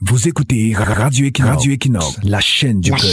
Vous écoutez Radio Equinox, la chaîne du peuple.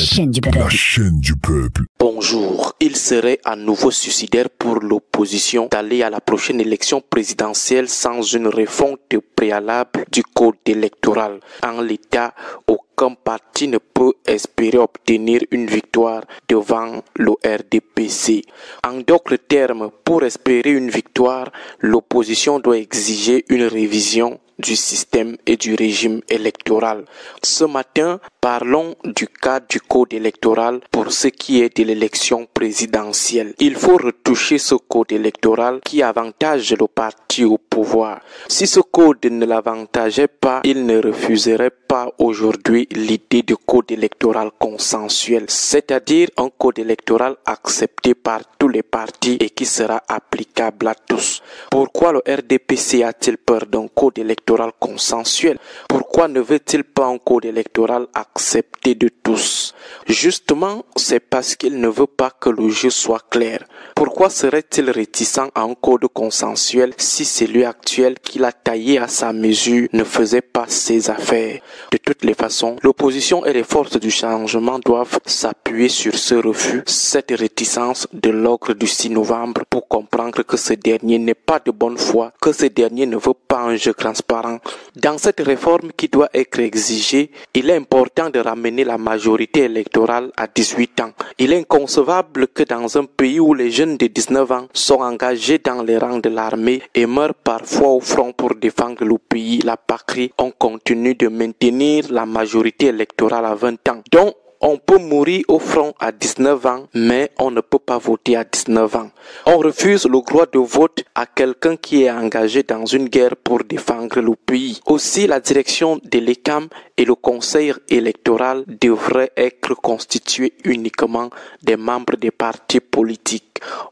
La chaîne du peuple. Bonjour. Il serait à nouveau suicidaire pour l'opposition d'aller à la prochaine élection présidentielle sans une refonte préalable du code électoral. En l'état, aucun parti ne peut espérer obtenir une victoire devant le RDPC. En d'autres termes, pour espérer une victoire, l'opposition doit exiger une révision du système et du régime électoral. Ce matin, parlons du cas du code électoral pour ce qui est de l'élection présidentielle. Il faut retoucher ce code électoral qui avantage le parti au pouvoir. Si ce code ne l'avantageait pas, il ne refuserait pas aujourd'hui l'idée de code électoral consensuel, c'est-à-dire un code électoral accepté par tous les partis et qui sera applicable à tous. Pourquoi le RDPC a-t-il peur d'un code électoral consensuel? Pourquoi ne veut-il pas un code électoral accepté de tous? Justement, c'est parce qu'il ne veut pas que le jeu soit clair. Pourquoi serait-il réticent à un code consensuel si celui actuel qu'il a taillé à sa mesure ne faisait pas ses affaires? De toutes les façons, l'opposition et les forces du changement doivent s'appuyer sur ce refus, cette réticence de l'ogre du 6 novembre pour comprendre que ce dernier n'est pas de bonne foi, que ce dernier ne veut pas un jeu transparent. Dans cette réforme qui doit être exigée, il est important de ramener la majorité électorale à 18 ans. Il est inconcevable que dans un pays où les jeunes de 19 ans sont engagés dans les rangs de l'armée et meurent parfois au front pour défendre le pays, la patrie, on continue de maintenir la majorité électorale à 20 ans. Donc, on peut mourir au front à 19 ans, mais on ne peut pas voter à 19 ans. On refuse le droit de vote à quelqu'un qui est engagé dans une guerre pour défendre le pays. Aussi, la direction de l'ECAM et le conseil électoral devraient être constitués uniquement des membres des partis politiques.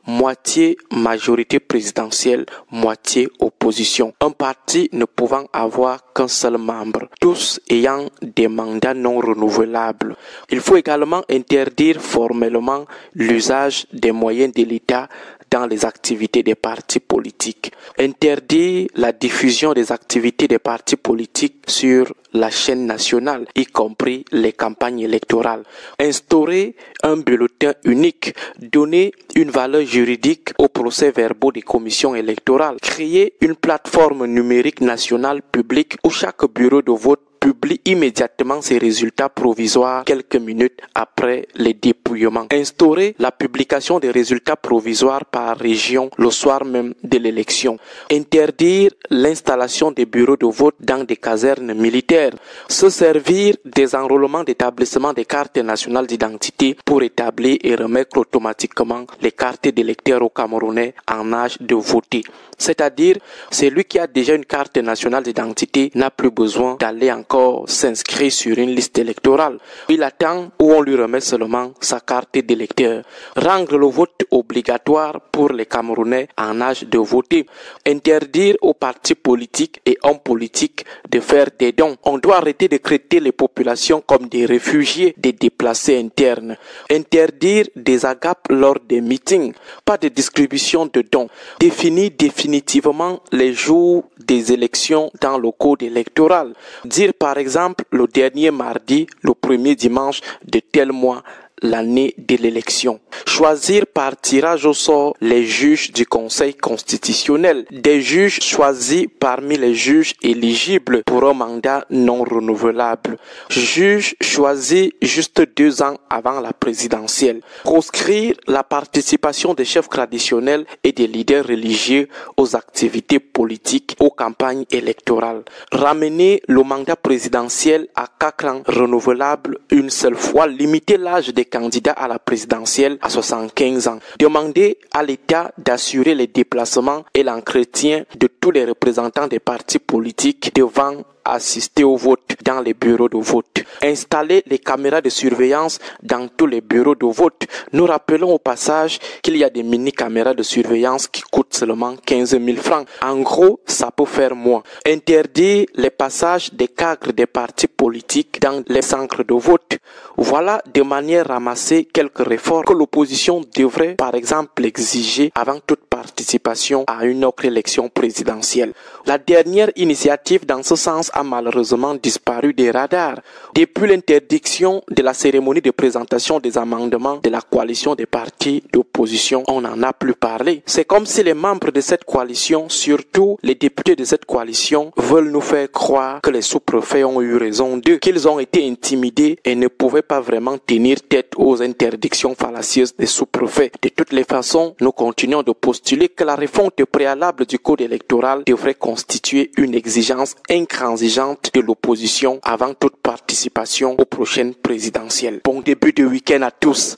Moitié majorité présidentielle, moitié opposition. Un parti ne pouvant avoir qu'un seul membre, tous ayant des mandats non renouvelables. Il faut également interdire formellement l'usage des moyens de l'État dans les activités des partis politiques. Interdire la diffusion des activités des partis politiques sur la chaîne nationale, y compris les campagnes électorales. Instaurer un bulletin unique, donner une valeur juridique aux procès-verbaux des commissions électorales, créer une plateforme numérique nationale publique où chaque bureau de vote publie immédiatement ses résultats provisoires quelques minutes après les dépouillements. Instaurer la publication des résultats provisoires par région le soir même de l'élection. Interdire l'installation des bureaux de vote dans des casernes militaires. Se servir des enrôlements d'établissement des cartes nationales d'identité pour établir et remettre automatiquement les cartes d'électeurs aux Camerounais en âge de voter. C'est-à-dire, celui qui a déjà une carte nationale d'identité n'a plus besoin d'aller encore s'inscrire sur une liste électorale. Il attend ou on lui remet seulement sa carte d'électeur. Rendre le vote obligatoire pour les Camerounais en âge de voter. Interdire aux partis politiques et hommes politiques de faire des dons. On doit arrêter de traiter les populations comme des réfugiés, des déplacés internes. Interdire des agapes lors des meetings. Pas de distribution de dons. Définir définitivement les jours des élections dans le code électoral. Dire par exemple le dernier mardi, le premier dimanche de tel mois, l'année de l'élection. Choisir par tirage au sort les juges du Conseil constitutionnel. Des juges choisis parmi les juges éligibles pour un mandat non renouvelable. Juges choisis juste 2 ans avant la présidentielle. Proscrire la participation des chefs traditionnels et des leaders religieux aux activités politiques, aux campagnes électorales. Ramener le mandat présidentiel à 4 ans renouvelables une seule fois. Limiter l'âge des candidats à la présidentielle à 75 ans. Demander à l'État d'assurer les déplacements et l'entretien de tous les représentants des partis politiques devant assister au vote dans les bureaux de vote. Installer les caméras de surveillance dans tous les bureaux de vote. Nous rappelons au passage qu'il y a des mini-caméras de surveillance qui coûtent seulement 15 000 francs. En gros, ça peut faire moins. Interdire les passages des cadres des partis politiques dans les centres de vote. Voilà de manière ramassée quelques réformes que l'opposition devrait par exemple exiger avant toute participation à une autre élection présidentielle. La dernière initiative dans ce sens a malheureusement disparu des radars. Depuis l'interdiction de la cérémonie de présentation des amendements de la coalition des partis d'opposition, on n'en a plus parlé. C'est comme si les membres de cette coalition, surtout les députés de cette coalition, veulent nous faire croire que les sous-préfets ont eu raison d'eux, qu'ils ont été intimidés et ne pouvaient pas vraiment tenir tête aux interdictions fallacieuses des sous-préfets. De toutes les façons, nous continuons de postuler que la refonte préalable du code électoral devrait constituer une exigence intransigeante de l'opposition avant toute participation aux prochaines présidentielles. Bon début de week-end à tous.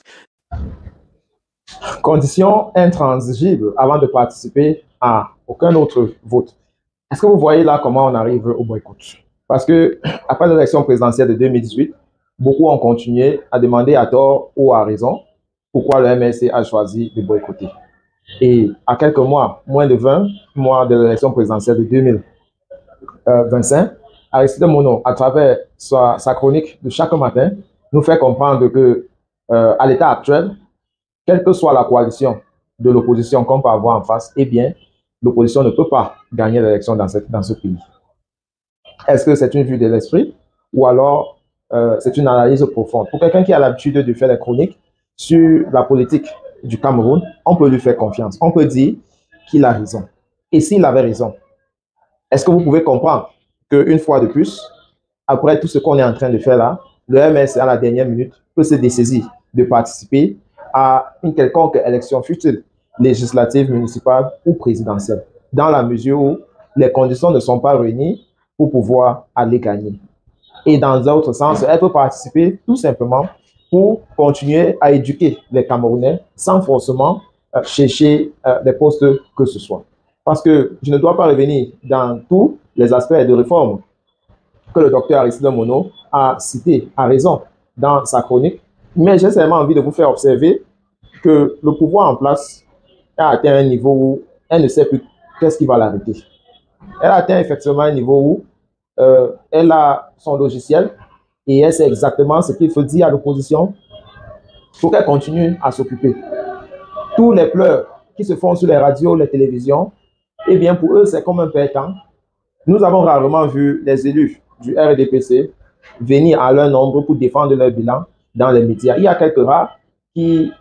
Condition intransigeable avant de participer à aucun autre vote. Est-ce que vous voyez là comment on arrive au boycott? Parce que après l'élection présidentielle de 2018, beaucoup ont continué à demander à tort ou à raison pourquoi le MLC a choisi de boycotter. Et à quelques mois, moins de 20 mois de l'élection présidentielle de 2025, Aristide Mono, à travers sa chronique de chaque matin, nous fait comprendre que à l'état actuel, quelle que soit la coalition de l'opposition qu'on peut avoir en face, eh bien, l'opposition ne peut pas gagner l'élection dans ce pays. Est-ce que c'est une vue de l'esprit ou alors c'est une analyse profonde? Pour quelqu'un qui a l'habitude de faire des chroniques sur la politique du Cameroun, on peut lui faire confiance. On peut dire qu'il a raison. Et s'il avait raison, est-ce que vous pouvez comprendre qu'une fois de plus, après tout ce qu'on est en train de faire là, le MS à la dernière minute peut se dessaisir de participer à une quelconque élection future, législative, municipale ou présidentielle, dans la mesure où les conditions ne sont pas réunies pour pouvoir aller gagner. Et dans d'autres sens, elle peut participer tout simplement pour continuer à éduquer les Camerounais sans forcément chercher des postes que ce soit. Parce que je ne dois pas revenir dans tous les aspects de réforme que le docteur Aristide Mono a cité à raison dans sa chronique, mais j'ai seulement envie de vous faire observer que le pouvoir en place a atteint un niveau où elle ne sait plus qu'est-ce qui va l'arrêter. Elle a atteint effectivement un niveau où elle a son logiciel et elle sait exactement ce qu'il faut dire à l'opposition pour qu'elle continue à s'occuper. Tous les pleurs qui se font sur les radios, les télévisions, eh bien pour eux c'est comme un père-temps. Nous avons rarement vu les élus du RDPC venir à leur nombre pour défendre leur bilan dans les médias. Il y a quelques rares qui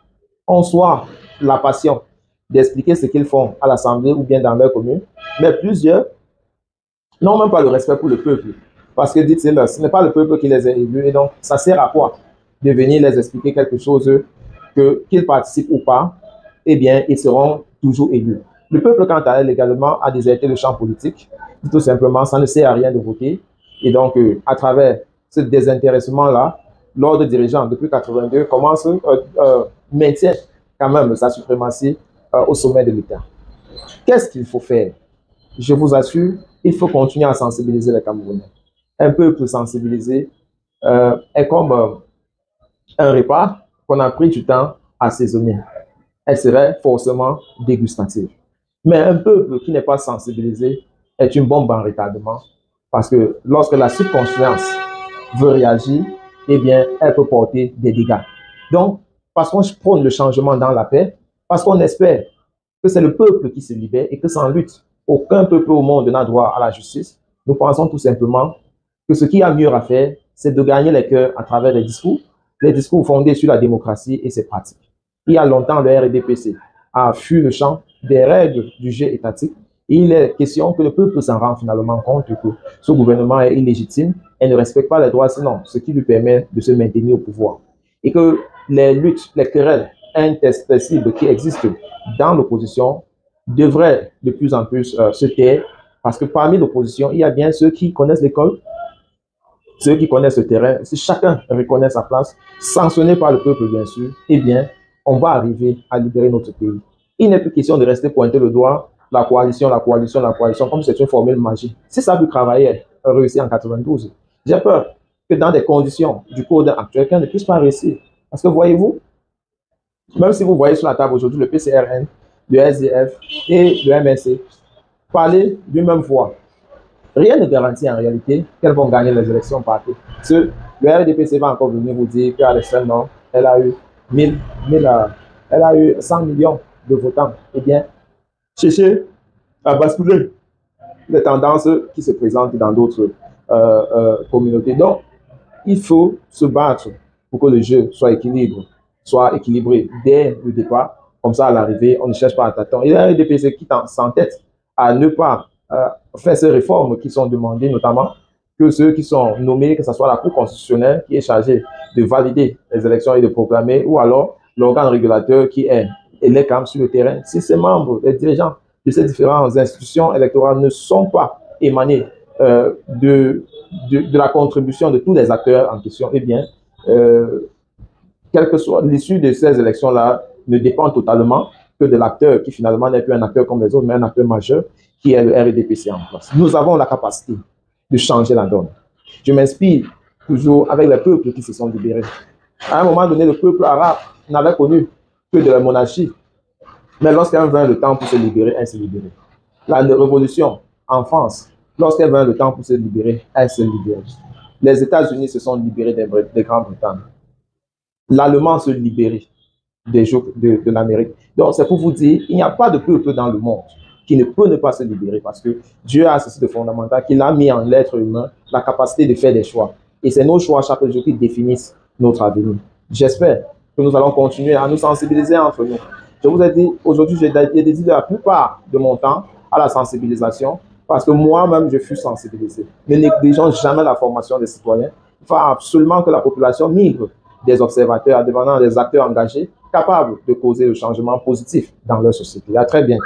ont soit la passion d'expliquer ce qu'ils font à l'Assemblée ou bien dans leur commune, mais plusieurs n'ont même pas le respect pour le peuple. Parce que, dites-le, ce n'est pas le peuple qui les a élus, et donc ça sert à quoi de venir les expliquer quelque chose qu'ils participent ou pas, eh bien, ils seront toujours élus. Le peuple, quant à elle, également, a déserté le champ politique. Tout simplement, ça ne sert à rien de voter. Et donc, à travers ce désintéressement-là, l'ordre dirigeant, depuis 1982, maintient quand même sa suprématie au sommet de l'État. Qu'est-ce qu'il faut faire? Je vous assure, il faut continuer à sensibiliser les Camerounais. Un peuple sensibilisé est comme un repas qu'on a pris du temps à assaisonner. Elle serait forcément dégustative. Mais un peuple qui n'est pas sensibilisé est une bombe en retardement parce que lorsque la subconscience veut réagir, eh bien, elle peut porter des dégâts. Donc, parce qu'on prône le changement dans la paix, parce qu'on espère que c'est le peuple qui se libère et que sans lutte, aucun peuple au monde n'a droit à la justice, nous pensons tout simplement que ce qu'il y a mieux à faire, c'est de gagner les cœurs à travers les discours fondés sur la démocratie et ses pratiques. Il y a longtemps, le RDPC a fui le champ des règles du jeu étatique. Et il est question que le peuple s'en rend finalement compte que ce gouvernement est illégitime et ne respecte pas les droits, sinon ce qui lui permet de se maintenir au pouvoir. Et que les luttes, les querelles interspécibles qui existent dans l'opposition devraient de plus en plus se taire, parce que parmi l'opposition, il y a bien ceux qui connaissent l'école, ceux qui connaissent le terrain. Si chacun reconnaît sa place, sanctionné par le peuple bien sûr, eh bien, on va arriver à libérer notre pays. Il n'est plus question de rester pointer le doigt, la coalition, comme c'est une formule magique. Si ça a pu travailler, réussir en 92, j'ai peur que dans des conditions du code actuel, qu'on ne puisse pas réussir. Parce que voyez-vous, même si vous voyez sur la table aujourd'hui le PCRN, le SDF et le MSC parler d'une même voix, rien ne garantit en réalité qu'elles vont gagner les élections partout. Le RDPC va encore venir vous dire qu'à l'extrême nord, elle a eu 100 millions de votants. Eh bien, chercher à basculer les tendances qui se présentent dans d'autres communautés. Donc, il faut se battre pour que le jeu soit équilibré dès le départ. Comme ça, à l'arrivée, on ne cherche pas à tâtons. Il y a un DPC qui s'entête à ne pas faire ces réformes qui sont demandées, notamment que ceux qui sont nommés, que ce soit la Cour constitutionnelle qui est chargée de valider les élections et de proclamer, ou alors l'organe régulateur qui est élect quand même sur le terrain. Si ces membres, les dirigeants de ces différentes institutions électorales ne sont pas émanés de la contribution de tous les acteurs en question, eh bien, quelle que soit l'issue de ces élections-là, ne dépend totalement que de l'acteur qui finalement n'est plus un acteur comme les autres, mais un acteur majeur qui est le RDPC en place. Nous avons la capacité de changer la donne. Je m'inspire toujours avec les peuples qui se sont libérés. À un moment donné, le peuple arabe n'avait connu que de la monarchie. Mais lorsqu'il vint le temps pour se libérer, elle s'est libérée. La révolution en France, lorsqu'elle vint le temps pour se libérer, elle s'est libérée. Les États-Unis se sont libérés des Grandes-Bretagne. L'Allemand se libérait de l'Amérique. Donc, c'est pour vous dire, il n'y a pas de peuple dans le monde qui ne peut ne pas se libérer parce que Dieu a ceci de fondamental, qu'il a mis en l'être humain la capacité de faire des choix. Et c'est nos choix chaque jour qui définissent notre avenir. J'espère que nous allons continuer à nous sensibiliser entre nous. Je vous ai dit, aujourd'hui, j'ai dédié la plupart de mon temps à la sensibilisation parce que moi-même, je fus sensibilisé. Ne négligeons jamais la formation des citoyens. Il faut absolument que la population migre des observateurs, devenant des acteurs engagés, capables de causer le changement positif dans leur société. À très bientôt.